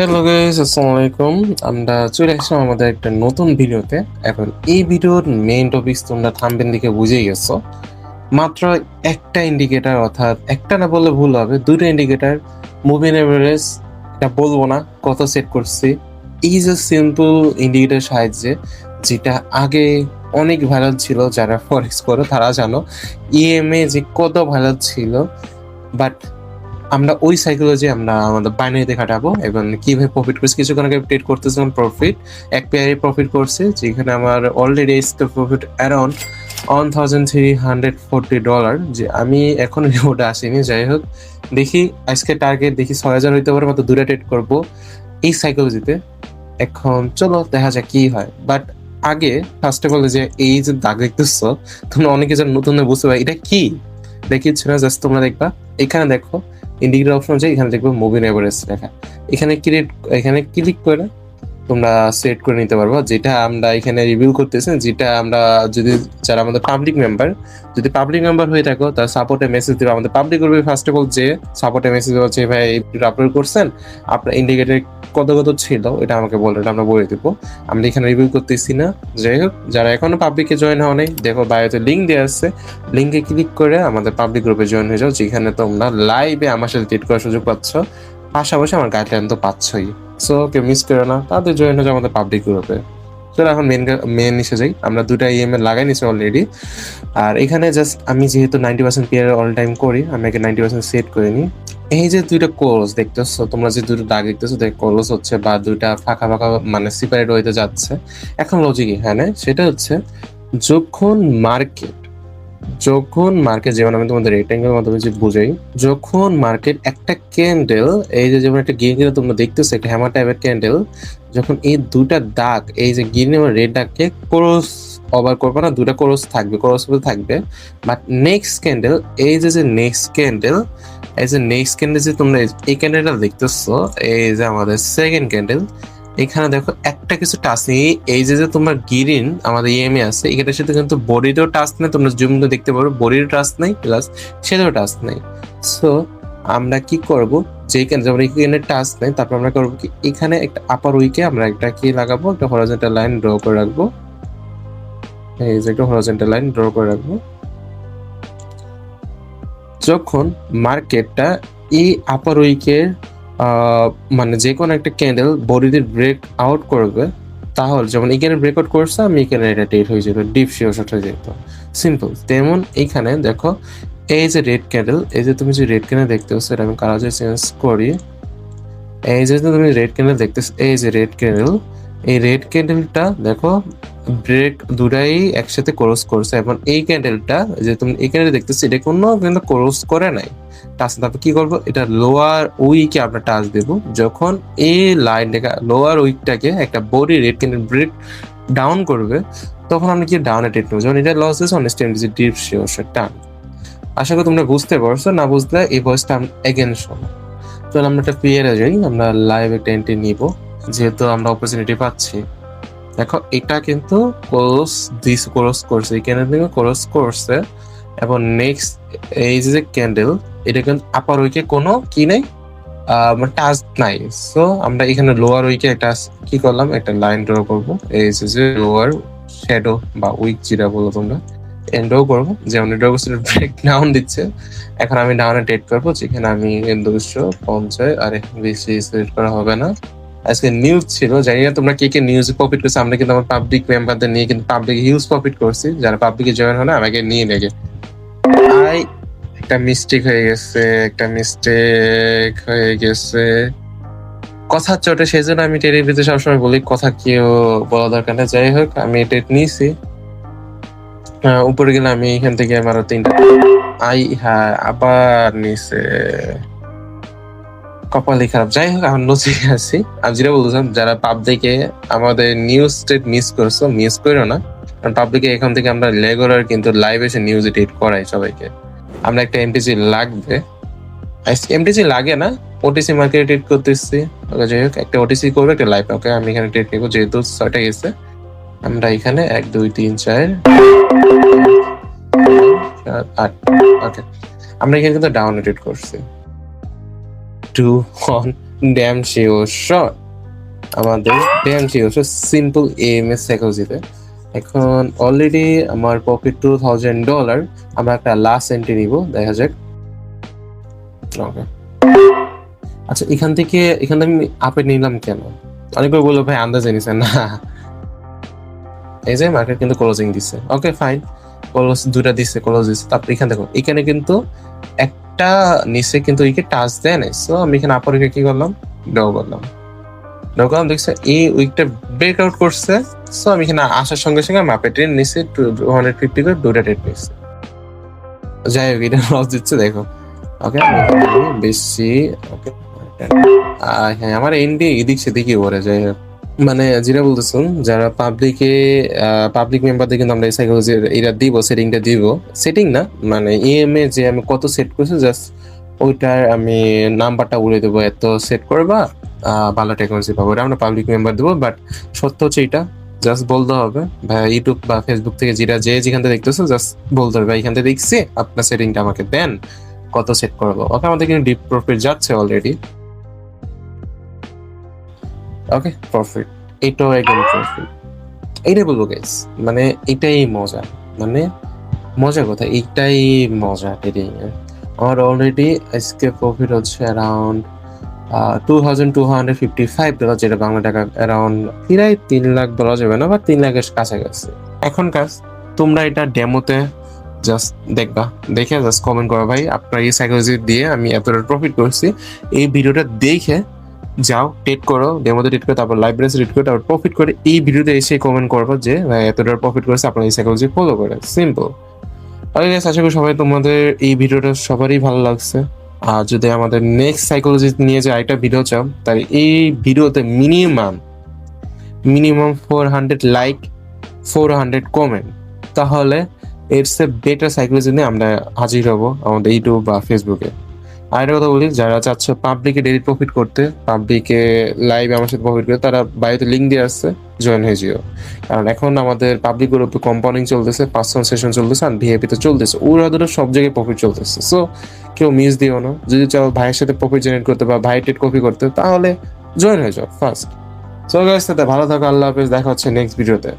Hello guys, আসসালামু আলাইকুম। আমরা চলে আসলাম আমাদের একটা নতুন ভিডিওতে। এখন এই ভিডিওর মেইন টপিকস তোমরা থাম্বনেল দেখে বুঝেই গেছো। মাত্র একটা ইন্ডিকেটর, অর্থাৎ একটা না বললে ভুল হবে, দুটো ইন্ডিকেটর মুভিং এভারেজ, এটা বলবো না কত সেট করছি। এই যে সিম্পল ইন্ডিকেটর সাহায্যে, যেটা আগে অনেক ভাইরাল ছিল, যারা ফরেক্স করো তারা জানো ইএমএ যে কত ভাইরাল ছিল। বাট আমরা ওই সাইকোলজি আমরা আমাদের বাইনারিতে খাটাবো এবং কিভাবে প্রফিট করছি। কিছুক্ষণ আগে ট্রেড করতেছিলাম প্রফিট, এক পেয়ারে প্রফিট করছে, যেখানে আমার অলরেডি আজকে প্রফিট অ্যারাউন্ড $1,340। যে আমি এখন ওটা আসিনি, যাই হোক দেখি আজকে টার্গেট দেখি 6,000 হইতে পারে, মাত্র দুটা ট্রেড করবো এই সাইকোলজিতে। এখন চলো দেখা যাক কি হয়। বাট আগে ফার্স্ট অফ অল যে এই যে দাগ দেখতেছো, তোমরা অনেকে যেন নতুন বুঝতে পারো এটা কি দেখিচ্ছি না, জাস্ট তোমরা দেখবা এখানে দেখো ইন্ডিকেটর অপশন আছে, এখানে দেখবো মুভিং এভারেজ লেখা। এখানে ক্লিক করে তোমরা সেট করে নিতে পারবো, যেটা আমরা এখানে রিভিউ করতেছি। যেটা আমরা যদি যারা আমাদের পাবলিক মেম্বার, যদি পাবলিক মেম্বার হয়ে থাকো তার সাপোর্টে মেসেজ দেবে। আমাদের পাবলিক গ্রুপে ফার্স্ট অফ অল যে সাপোর্টে মেসেজ হচ্ছে, ভাই আপলোড করছেন, আপনার ইন্ডিকেটর কত কত ছিল এটা আমাকে বলে, এটা আমরা বলে দেবো। আমরা এখানে রিভিউ করতেছি না। যাই হোক, যারা এখনো পাবলিকে জয়েন হওয়া নেই, দেখো বায়োতে লিঙ্ক দেওয়া আছে, লিঙ্কে ক্লিক করে আমাদের পাবলিক গ্রুপে জয়েন হয়ে যাও, যেখানে তোমরা লাইভে আমার সাথে ট্রেড করার সুযোগ পাচ্ছ, পাশাপাশি আমার গাইডলাইন তো পাচ্ছই। সো কেউ মিস করো না, তাদের জয়েন হয়ে যাও আমাদের পাবলিক গ্রুপে। চলো এখন মেন এসে যাই। আমরা দুটা ইএমএল লাগাই নিছি অলরেডি। আর এখানে জাস্ট আমি যেহেতু 90% পেয়ার অল টাইম করি, আমি আগে 90% সেট করে নিই। এই যে দুইটা কোর্স দেখতেছো তোমরা, যে দুটো দাগ দেখতেছো, কোর্স হচ্ছে বা দুইটা ফাঁকা ফাঁকা মানে সেপারেট হইতে যাচ্ছে। এখন লজিক এখানে সেটা হচ্ছে, যখন মার্কেট যেমন আমি তোমাদের রেক্টেঙ্গেলের মাধ্যমে যে বুঝাই, যখন মার্কেট একটা ক্যান্ডেল, এই যে যেমন একটা গ্রিন ক্যান্ডেল তোমরা দেখতেছো, একটা হ্যামার টাইপের ক্যান্ডেল, যখন এই দুটা দাগ, এই যে গ্রিন এবং রেড দাগকে ক্রস ওভার করবে না, দুটা ক্রস থাকবে। বাট নেক্সট ক্যান্ডেল, এই যে নেক্সট ক্যান্ডেল, যে তোমরা এই ক্যান্ডেলটা দেখতেছো, এই যে আমাদের সেকেন্ড ক্যান্ডেল, এখানে দেখো একটা কিছু টাচ নেই। এই যে তোমার গ্রিন আমাদের ইএমএ আছে, এটার সাথে কিন্তু বডিরও টাচ নেই, তোমরা জুম দেখতে পারো বডির টাচ নেই, প্লাস সেটাও টাচ নেই। সো আমরা কি করব, যেখানে যেমন এখানে টাচ নেই, তারপর আমরা করবো কি, এখানে একটা আপার উইকে আমরা একটা কি লাগাবো, একটা হরাইজন্টাল লাইন ড্র করে রাখবো। এই যে একটা হরাইজন্টাল লাইন ড্র করে রাখবো। যখন মার্কেটটা এই আপার উইকের মানে যে কোনো একটা ক্যান্ডেল বডিতে ব্রেক আউট করবে, তাহলে যেমন এখানে ব্রেকআউট করছে, আমি এখানে এটা টেট হয়ে যেত, ডিপ শিওর হয়ে যেত, সিম্পল। তেমন এইখানে দেখো এই যে রেড ক্যান্ডেল, এই যে তুমি যে রেড ক্যান্ডেল দেখতেছো, এটা আমি কালার চেঞ্জ করি। এই যে তুমি রেড ক্যান্ডেল দেখতেছো, এই যে রেড ক্যান্ডেল, এই রেড ক্যান্ডেলটা দেখো ব্রেক দুটাই একসাথে ক্রস করছে। এবং এই ক্যান্ডেলটা যে তুমি এই ক্যান্ডেল দেখতেছো, এটা কোনো কিন্তু ক্রস করে নাই, টাচ। তারপর কি করবো, এটা লোয়ার উইকে আমরা টাচ দেবো। যখন এই লাইনটাকে লোয়ার উইকটাকে একটা body red candle break down করবে, তখন আমরা কি ডাউনে টেট নেবো। যেমন এটা লস দিয়েছে অনেস্ট ডিপ শিওর টান। আশা করি তোমরা বুঝতে পারছো, না বুঝলে এই ভয়েসটা এগেন শোনো। চলো আমরা একটা পেয়ারে যাই, আমরা লাইভ একটা এন্ট্রি নিব, যেহেতু আমরা অপরচুনিটি পাচ্ছি। দেখো এটা কিন্তু ক্রস করছে, এই ক্যান্ডেল থেকে ক্রস করছে। এবং নেক্সট এই যে ক্যান্ডেল, এটা কিন্তু আপার উইকে কোনো কি নেই, টাচ নাই। সো আমরা এখানে লোয়ার উইকে একটা কি করলাম, একটা লাইন ড্র করবো। এই যে লোয়ার শ্যাডো বা উইক যেটা বলো তোমরা, ড্র করবো। যেমন ড্র করছে ব্রেক ডাউন দিচ্ছে, এখন আমি ডাউনে ট্রেড করবো, যেখানে আমি 250, আরে বেশি সিলেক্ট করা হবে না। আজকে নিউজ ছিল, জানি না তোমরা কে কে নিউজে প্রফিট করছে। আমরা কিন্তু আমার পাবলিক মেম্বারদের নিয়ে কিন্তু পাবলিক হিউজ প্রফিট করছি। যারা পাবলিকে জয়েন হয় না, আমাকে নিয়ে নেগে একটা মিস্টেক হয়ে গেছে কথা চটে, সেই জন্য আমি টেরের ভিতরে সবসময় বলি কথা কেউ বলা দরকার না। যাই হোক, আমি টেট নিয়েছি। উপরে গেলে আমি এখান থেকে আমার 3টা হ্যাঁ আবার নিচে, কপালই খারাপ। যাই হোক, এখন লজিকে আছি। আমি যেটা বলতেছিলাম, যারা পাবলিকে আমাদের নিউজ স্টেট মিস করো না, কারণ পাবলিকে এখান থেকে আমরা রেগুলার কিন্তু লাইভ এসে নিউজ এডিট করাই সবাইকে। আমরা একটা এমটিসি লাগবে, এমটিসি লাগে না, ওটিসি মার্কেট ট্রেড করতেছি। যাই হোক, একটা ওটিসি করবো, একটা লাইভ। ওকে, আমি এখানে ট্রেড নিবো, যেহেতু 6টা গেছে। আমরা এখানে 1 2 3 4 8, ওকে, আমরা এখানে কিন্তু ডাউন ট্রেড করছি। 2 1 ড্যাম শিওর আমাদের ড্যাম শিওর সিম্পল এএমএস সাইকোলজিতে এখন অলরেডি আমার পকেট $2000। আমরা একটা লাস্ট এন্ট্রি নিব, দেখা যাক। ওকে, আচ্ছা এখান থেকে আমি আপে নিলাম কেন? অনেকে বললো ভাই আন্দাজে নিছে না। এই যে মার্কেট কিন্তু ক্লোজিং দিছে, ওকে ফাইন, ক্লোজ দুটা দিছে, ক্লোজ দিছে। তারপর এখানে দেখো, এখানে কিন্তু একটা নিচে কিন্তু একে টাচ দেয় নাই। সো আমি এখানে আপার কি করলাম, ড্র করলাম, দেখছে এই উইকটা ব্রেকআউট করছে। সো আমি এখানে আসার সঙ্গে সঙ্গে মাপে ট্রেন নিচে 250 করে দুটা ট্রেড নিচ্ছে। যাই হোক, এটা লস দিচ্ছে দেখো। ওকে, বেশি। ওকে, হ্যাঁ আমার এন্ডি এদিক সেদিকে ওরে যাই হোক। মানে যেটা বলতেছেন, যারা পাবলিক মেম্বারদের কিন্তু আমরা এই সাইকোলজি এটা দিব, সেটিংটা দিব। সেটিং না মানে ইএমএ যে আমি কত সেট করছি, জাস্ট ওইটার আমি নাম্বারটা বলে দেবো, এত সেট করবা ভালো টেকনোলজি পাবো। এটা আমরা পাবলিক মেম্বার দেবো। বাট সত্য হচ্ছে এটা, জাস্ট বলতে হবে ভাই, ইউটিউব বা ফেসবুক থেকে যেখান থেকে দেখতেছো জাস্ট বলতে হবে ভাই এখান থেকে দেখছি, আপনার সেটিংটা আমাকে দেন, কত সেট করবো। ওকে, আমাদের কিন্তু ডিপ প্রফিট যাচ্ছে অলরেডি। ওকে, প্রফিট, এটাও একদম প্রফিট। এইটাই বলবো গাইস, মানে এটাই মজা, মানে মজা কথা, এইটাই মজা ট্রেডিং এর। আমার অলরেডি আজকে প্রফিট হচ্ছে অ্যারাউন্ড $2255, যেটা বাংলা টাকা অ্যারাউন্ড প্রায় 3 লাখ বলা যাবে না, বা 3 লাখের কাছাকাছি। এখন কাজ, তোমরা এটা ডেমোতে জাস্ট দেখবা, দেখে জাস্ট কমেন্ট করো ভাই আপনার এই সাইকোলজি দিয়ে আমি এতটা প্রফিট করছি। এই ভিডিওটা দেখে যাও, টেট করো, ডেমোতে টেট করো, তারপর লাইব্রেরি টেট করো, তারপর প্রফিট করে এই ভিডিওতে এসে কমেন্ট করবো যে ভাই এতটা প্রফিট করেছে, আপনার এই সাইকোলজি ফলো করে। সিম্পল। ওকে গাইস, আশা করি সবাই তোমাদের এই ভিডিওটা সবারই ভালো লাগছে। আর যদি আমাদের নেক্সট সাইকোলজি নিয়ে যে আরেকটা ভিডিও চাও, তাহলে এই ভিডিওতে মিনিমাম 400 লাইক, 400 কমেন্ট, তাহলে এর সে বেটার সাইকোলজি নিয়ে আমরা হাজির হবো আমাদের ইউটিউব বা ফেসবুকে। আর একটা কথা বলি, যারা চাচ্ছ পাবলিকে ডেলি প্রফিট করতে, পাবলিকে লাইভ আমার সাথে প্রফিট করতে, তারা বাড়িতে লিঙ্ক দিয়ে আসছে, জয়েন হয়ে যেও। কারণ এখন আমাদের পাবলিক গ্রুপে কম্পাউন্ডিং চলতেছে, 500 সেশন চলতেছে, আর ভিআইপি তো চলতেছে, ওরা ধরো সব জায়গায় প্রফিট চলতেছে। সো কেউ মিস দিও না, যদি চাও ভাইয়ের সাথে প্রফিট জেনারেট করতে বা ভাই টেট কপি করতে, তাহলে জয়েন হয়ে যাও ফার্স্ট। সো গাইস, ভালো থাকো, আল্লাহ হাফেজ, দেখা হচ্ছে নেক্সট ভিডিওতে।